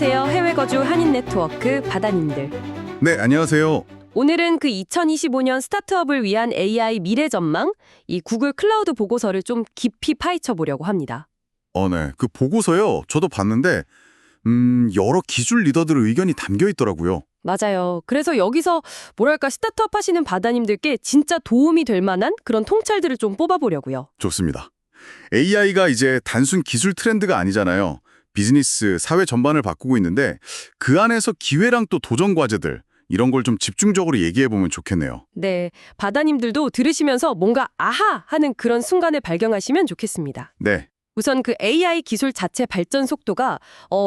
안녕하세요. 해외 거주 한인 네트워크 바다님들. 네, 안녕하세요. 오늘은 그 2025년 스타트업을 위한 AI 미래 전망, 이 구글 클라우드 보고서를 좀 깊이 파헤쳐 보려고 합니다. 네. 그 보고서요. 저도 봤는데 여러 기술 리더들의 의견이 담겨 있더라고요. 맞아요. 그래서 여기서 뭐랄까 스타트업 하시는 바다님들께 진짜 도움이 될 만한 그런 통찰들을 좀 뽑아보려고요. 좋습니다. AI가 이제 단순 기술 트렌드가 아니잖아요. 비즈니스, 사회 전반을 바꾸고 있는데 그 안에서 기회랑 또 도전 과제들 이런 걸 좀 집중적으로 얘기해 보면 좋겠네요. 네, 바다님들도 들으시면서 뭔가 아하 하는 그런 순간을 발견하시면 좋겠습니다. 네, 우선 그 AI 기술 자체 발전 속도가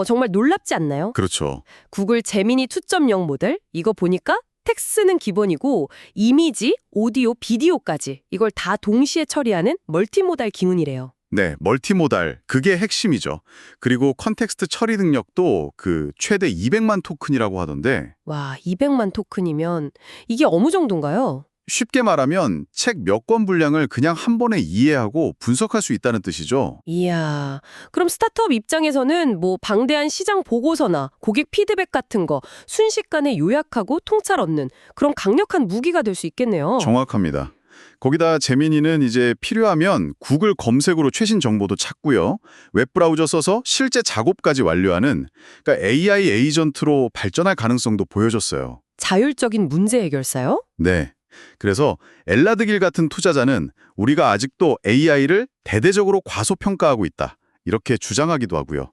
정말 놀랍지 않나요? 그렇죠. 구글 제미니 2.0 모델 이거 보니까 텍스트는 기본이고 이미지, 오디오, 비디오까지 이걸 다 동시에 처리하는 멀티모달 기능이래요. 네, 멀티모달 그게 핵심이죠. 그리고 컨텍스트 처리 능력도 그 최대 200만 토큰이라고 하던데 와, 200만 토큰이면 이게 어느 정도인가요? 쉽게 말하면 책 몇 권 분량을 그냥 한 번에 이해하고 분석할 수 있다는 뜻이죠. 이야, 그럼 스타트업 입장에서는 뭐 방대한 시장 보고서나 고객 피드백 같은 거 순식간에 요약하고 통찰 얻는 그런 강력한 무기가 될 수 있겠네요. 정확합니다. 거기다 재민이는 이제 필요하면 구글 검색으로 최신 정보도 찾고요. 웹브라우저 써서 실제 작업까지 완료하는 그러니까 AI 에이전트로 발전할 가능성도 보여줬어요. 자율적인 문제 해결사요? 네. 그래서 엘라드길 같은 투자자는 우리가 아직도 AI를 대대적으로 과소평가하고 있다. 이렇게 주장하기도 하고요.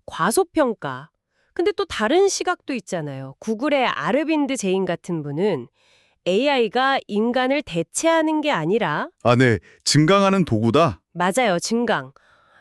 과소평가. 근데 또 다른 시각도 있잖아요. 구글의 아르빈드 제인 같은 분은 AI가 인간을 대체하는 게 아니라 네. 증강하는 도구다? 맞아요, 증강.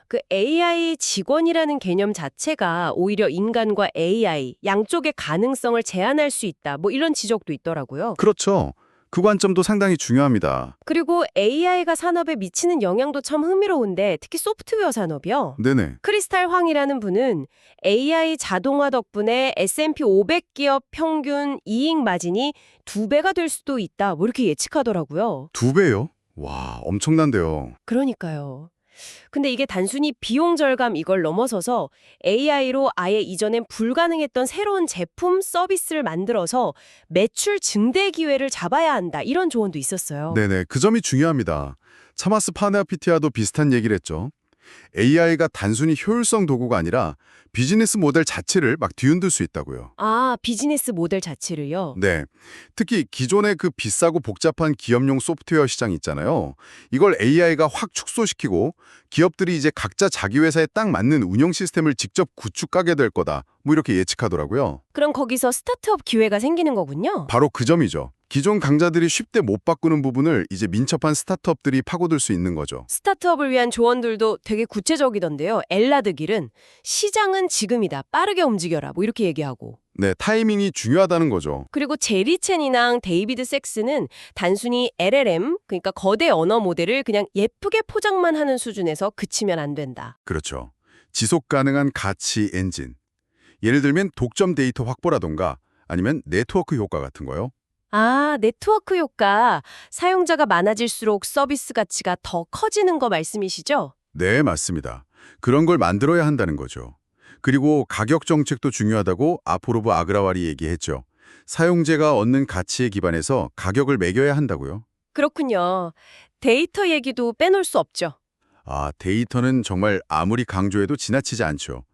그 AI 직원이라는 개념 자체가 오히려 인간과 AI 양쪽의 가능성을 제한할 수 있다. 뭐 이런 지적도 있더라고요. 그렇죠. 그 관점도 상당히 중요합니다. 그리고 AI가 산업에 미치는 영향도 참 흥미로운데 특히 소프트웨어 산업이요. 네네. 크리스탈 황이라는 분은 AI 자동화 덕분에 S&P 500 기업 평균 이익 마진이 2배가 될 수도 있다. 뭐 이렇게 예측하더라고요. 2배요? 와, 엄청난데요. 그러니까요. 근데 이게 단순히 비용 절감 이걸 넘어서서 AI로 아예 이전엔 불가능했던 새로운 제품, 서비스를 만들어서 매출 증대 기회를 잡아야 한다. 이런 조언도 있었어요. 네네, 그 점이 중요합니다. 차마스 파네아피티아도 비슷한 얘기를 했죠. AI가 단순히 효율성 도구가 아니라 비즈니스 모델 자체를 막 뒤흔들 수 있다고요. 아, 비즈니스 모델 자체를요? 네, 특히 기존의 그 비싸고 복잡한 기업용 소프트웨어 시장 있잖아요. 이걸 AI가 확 축소시키고 기업들이 이제 각자 자기 회사에 딱 맞는 운영 시스템을 직접 구축하게 될 거다. 뭐 이렇게 예측하더라고요. 그럼 거기서 스타트업 기회가 생기는 거군요? 바로 그 점이죠. 기존 강자들이 쉽게 못 바꾸는 부분을 이제 민첩한 스타트업들이 파고들 수 있는 거죠. 스타트업을 위한 조언들도 되게 구체적이던데요. 엘라드 길은 시장은 지금이다. 빠르게 움직여라. 뭐 이렇게 얘기하고. 네, 타이밍이 중요하다는 거죠. 그리고 제리 첸이랑 데이비드 섹스는 단순히 LLM, 그러니까 거대 언어 모델을 그냥 예쁘게 포장만 하는 수준에서 그치면 안 된다. 그렇죠. 지속 가능한 가치 엔진. 예를 들면 독점 데이터 확보라던가 아니면 네트워크 효과 같은 거요. 아, 네트워크 효과. 사용자가 많아질수록 서비스 가치가 더 커지는 거 말씀이시죠? 네, 맞습니다. 그런 걸 만들어야 한다는 거죠. 그리고 가격 정책도 중요하다고 아포로브 아그라왈이 얘기했죠. 사용자가 얻는 가치에 기반해서 가격을 매겨야 한다고요. 그렇군요. 데이터 얘기도 빼놓을 수 없죠. 데이터는 정말 아무리 강조해도 지나치지 않죠.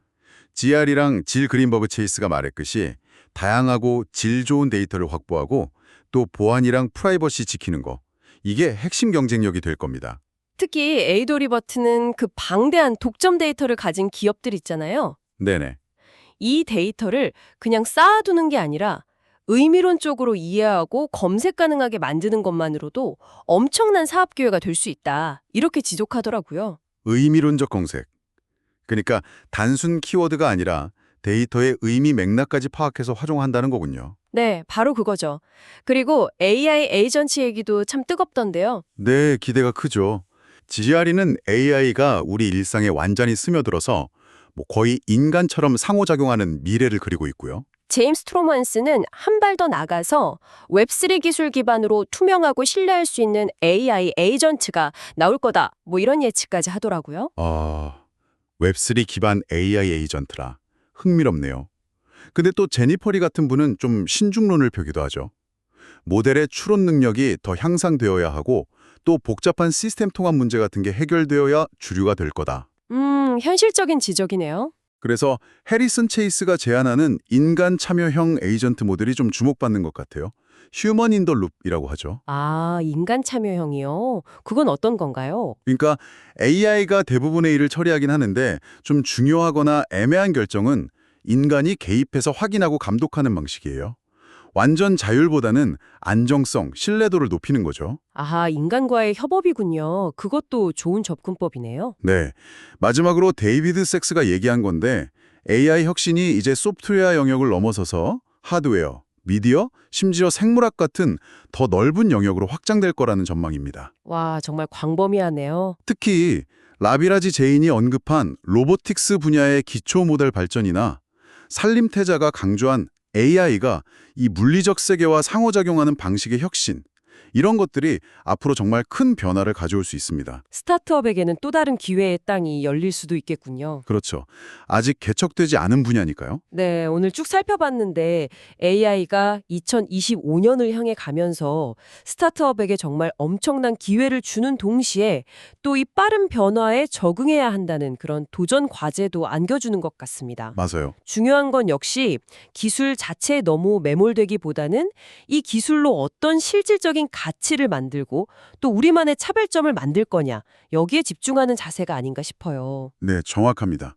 GR이랑 질 그린버그 체이스가 말했듯이 다양하고 질 좋은 데이터를 확보하고 또 보안이랑 프라이버시 지키는 거. 이게 핵심 경쟁력이 될 겁니다. 특히 에이도리버트는 그 방대한 독점 데이터를 가진 기업들 있잖아요. 네네. 이 데이터를 그냥 쌓아두는 게 아니라 의미론적으로 이해하고 검색 가능하게 만드는 것만으로도 엄청난 사업 기회가 될 수 있다. 이렇게 지적하더라고요. 의미론적 검색. 그러니까 단순 키워드가 아니라 데이터의 의미 맥락까지 파악해서 활용한다는 거군요. 네, 바로 그거죠. 그리고 AI 에이전트 얘기도 참 뜨겁던데요. 네, 기대가 크죠. GR이는 AI가 우리 일상에 완전히 스며들어서 거의 인간처럼 상호작용하는 미래를 그리고 있고요. 제임스 트로먼스는 한 발 더 나가서 웹3 기술 기반으로 투명하고 신뢰할 수 있는 AI 에이전트가 나올 거다. 뭐 이런 예측까지 하더라고요. 웹3 기반 AI 에이전트라. 흥미롭네요. 근데 또 제니퍼리 같은 분은 좀 신중론을 펴기도 하죠. 모델의 추론 능력이 더 향상되어야 하고 또 복잡한 시스템 통합 문제 같은 게 해결되어야 주류가 될 거다. 현실적인 지적이네요. 그래서 해리슨 체이스가 제안하는 인간 참여형 에이전트 모델이 좀 주목받는 것 같아요. 휴먼 인 더 룹이라고 하죠. 아, 인간 참여형이요? 그건 어떤 건가요? 그러니까 AI가 대부분의 일을 처리하긴 하는데 좀 중요하거나 애매한 결정은 인간이 개입해서 확인하고 감독하는 방식이에요. 완전 자율보다는 안정성, 신뢰도를 높이는 거죠. 아하, 인간과의 협업이군요. 그것도 좋은 접근법이네요. 네. 마지막으로 데이비드 섹스가 얘기한 건데 AI 혁신이 이제 소프트웨어 영역을 넘어서서 하드웨어, 미디어, 심지어 생물학 같은 더 넓은 영역으로 확장될 거라는 전망입니다. 와, 정말 광범위하네요. 특히 라비라지 제인이 언급한 로보틱스 분야의 기초 모델 발전이나 산림태자가 강조한 AI가 이 물리적 세계와 상호작용하는 방식의 혁신, 이런 것들이 앞으로 정말 큰 변화를 가져올 수 있습니다. 스타트업에게는 또 다른 기회의 땅이 열릴 수도 있겠군요. 그렇죠. 아직 개척되지 않은 분야니까요. 네, 오늘 쭉 살펴봤는데 AI가 2025년을 향해 가면서 스타트업에게 정말 엄청난 기회를 주는 동시에 또 이 빠른 변화에 적응해야 한다는 그런 도전 과제도 안겨주는 것 같습니다. 맞아요. 중요한 건 역시 기술 자체에 너무 매몰되기보다는 이 기술로 어떤 실질적인 가치를 만들고 또 우리만의 차별점을 만들 거냐, 여기에 집중하는 자세가 아닌가 싶어요. 네, 정확합니다.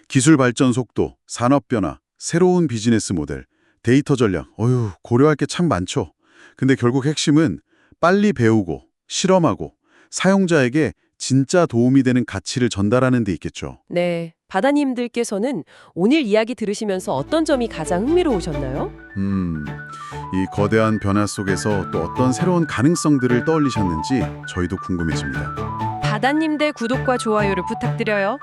기술 발전 속도, 산업 변화, 새로운 비즈니스 모델, 데이터 전략, 고려할 게 참 많죠. 근데 결국 핵심은 빨리 배우고, 실험하고, 사용자에게 진짜 도움이 되는 가치를 전달하는 데 있겠죠. 네, 바다님들께서는 오늘 이야기 들으시면서 어떤 점이 가장 흥미로우셨나요? 이 거대한 변화 속에서 또 어떤 새로운 가능성들을 떠올리셨는지 저희도 궁금해집니다. 바다님들 구독과 좋아요를 부탁드려요.